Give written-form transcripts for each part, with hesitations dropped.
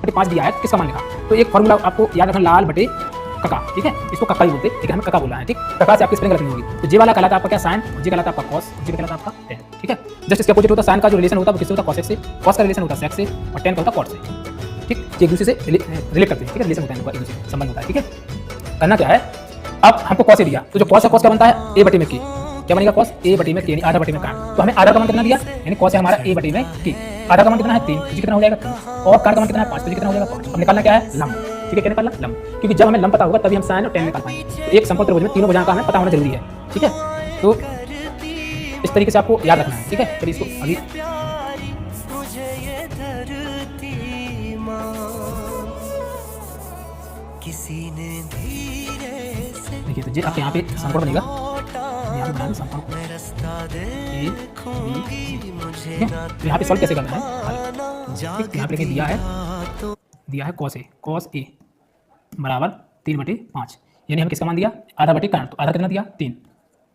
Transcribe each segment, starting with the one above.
बटे 5 दिया है, तो किसका मान लिखा? तो एक फॉर्मूला आपको याद रखना, लाल बटे कका, ठीक है, इसको कक्का ही बोलते हैं, ठीक है, हमें कक्का बोलना है, ठीक। कक्का से आपकी स्पेलिंग गलत नहीं होगी। तो जे वाला कहलाता है आपका क्या? साइन, जे कहलाता है आपका कॉस, जे कहलाता है आपका टेन, ठीक है। जस्ट इसके अपोजिट होता है, साइन का जो रिलेशन होता है वो किससे होता है? कॉसेक से, कॉस का रिलेशन होता है सेक से, और टेन का होता है कॉट से, ठीक। एक दूसरे से रिलेट करते हैं, ठीक है, रिलेशन होता है इनका, एक दूसरे से संबंध होता है, ठीक है। करना क्या है, अब हमको कॉस दिया, तो जो कॉस है, कॉस क्या बनता है? ए बटे में की, क्या बनेगा? कॉस ए बटे में के, यानी आधा बटे में काट। तो हमें आधा का मान कितना दिया, यानी कॉस है हमारा ए बटे में की, आधा का मान कितना है? 3, तो कितना हो जाएगा? 3, और काट का मान कितना है? 5, तो कितना हो जाएगा? 5। अब निकालना क्या है? लंब, ठीक है, क्या निकालना? लंब, क्योंकि जब हमें लंब पता होगा तभी हम साइन और टेन निकाल पाएंगे। तो एक समकोण त्रिभुज में तीनों भुजाओं का हमें पता होना जरूरी है, ठीक है। तो इस तरीके से आपको याद रखना है, ठीक है। चलिए इसको अभी देखिए, तो आप यहाँ पे समकोण बनेगा, यहाँ पे बनाएंगे समकोण ए बी सी, ठीक है। तो यहाँ पे सॉल्व कैसे करना है, ठीक, यहाँ पे लिखे दिया है कॉस ए बराबर 3/5, यानी हमें किसका मान दिया? आधा बटे काट, तो आधा कितना दिया? 3,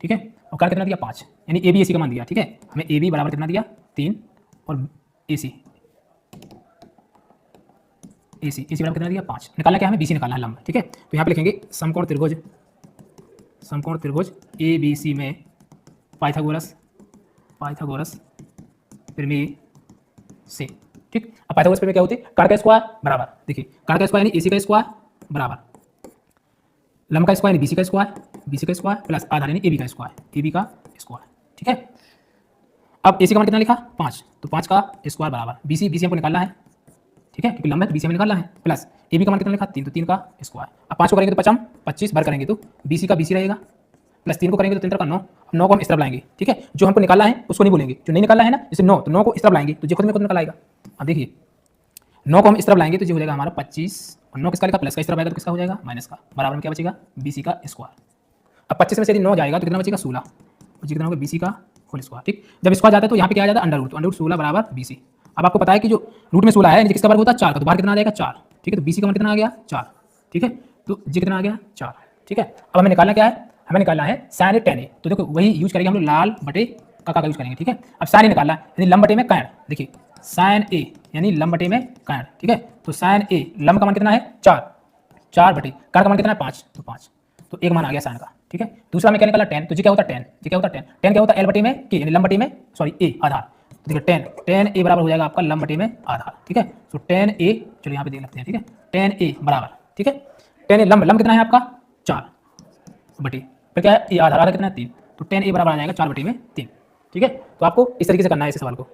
ठीक है, और काट कितना दिया? 5, यानी ए बी ए सी का मान दिया, ठीक है। हमें ए बी बराबर कितना दिया? 3, और ए सी बराबर कितना दिया? 5। निकालना क्या? हमें बी सी निकालना है, लंब, ठीक है। तो यहाँ पे लिखेंगे समकोण त्रिभुज ए बी सी में पाइथागोरस प्रमेय से, ठीक। अब पाइथागोरस प्रमेय क्या होती है? कार का स्क्वायर बराबर, देखिए कार का स्क्वायर यानी एसी का स्क्वायर बराबर लंब का स्क्वायर यानी बीसी का स्क्वायर प्लस आधार यानी एबी का स्क्वायर, ठीक है। अब एसी का मान कितना लिखा? 5, तो 5 का स्क्वायर बराबर बीसी हमको निकालना है, ठीक है, क्योंकि लंब है तो बीसी हमें निकालना है, प्लस एबी का मान कितना लिखा? 3, तो 3 का स्क्वायर। अब 5 को करेंगे तो 25 बार करेंगे तो बीसी का बीसी रहेगा, प्लस 3 को करेंगे तो 3 का 9, 9 को हम इस तरफ लाएंगे, ठीक है। जो हमको निकालना है उसको नहीं बोलेंगे, जो नहीं निकालना है ना, जैसे 9, तो 9 को इस तरफ लाएंगे तो जो खुद में खुद निकल आएगा। अब देखिए 9 को हम इस तरफ लाएंगे तो जो हो जाएगा हमारा 25, और 9 किसका लिखा? प्लस का, इस तरफ आएगा तो किसका हो जाएगा? माइनस का, बराबर में क्या बचेगा? बीसी का स्क्वायर। अब 25 में से यदि 9 जाएगा तो कितना बचेगा? 16, कितना होगा? बीसी का होल स्क्वायर, ठीक। जब स्क्वायर जाता है तो यहाँ पे क्या आ जाता है? अंडर रूट, तो अंडर रूट 16 बराबर बीसी। अब आपको पता है कि जो रूट में 16 है किसका वर्ग होता है? 4 का, तो बाहर कितना आ जाएगा? 4, ठीक है। तो बीसी का मान कितना आ गया? 4, ठीक है। तो जी कितना आ गया? 4, ठीक है। अब हमें निकालना क्या है? हमें निकालना है साइन टेन ए, तो देखो वही यूज करेंगे हम लोग, लाल बटे काका का यूज करेंगे, ठीक है। अब साइन ए निकालना है, यानी लंब बटे में काट, देखिए साइन ए यानी लंब बटे में काट, ठीक है। तो साइन ए लंब का मान कितना है? 4 बटे काट का मान कितना है? 5, तो 5, तो एक मान आ गया साइन का, ठीक है। दूसरा में क्या निकाला? 10, तो जी क्या होता है? 10, जी क्या होता है? 10 क्या होता है? एल बटे में के, यानी लंब बटे में सॉरी ए आधार, तो देखिए 10 ए बराबर हो जाएगा आपका लंब बटे में आधार, ठीक है। तो 10 ए, चलो यहाँ पे देख लेते हैं, ठीक है। 10 ए बराबर, ठीक है, 10 ए लंब कितना है आपका? 4 बटे, फिर क्या है? ए आधार कितना है? 3, तो 10 ए बराबर आ जाएगा 4 बटे में 3, ठीक है। तो आपको इस तरीके से करना है इस सवाल को।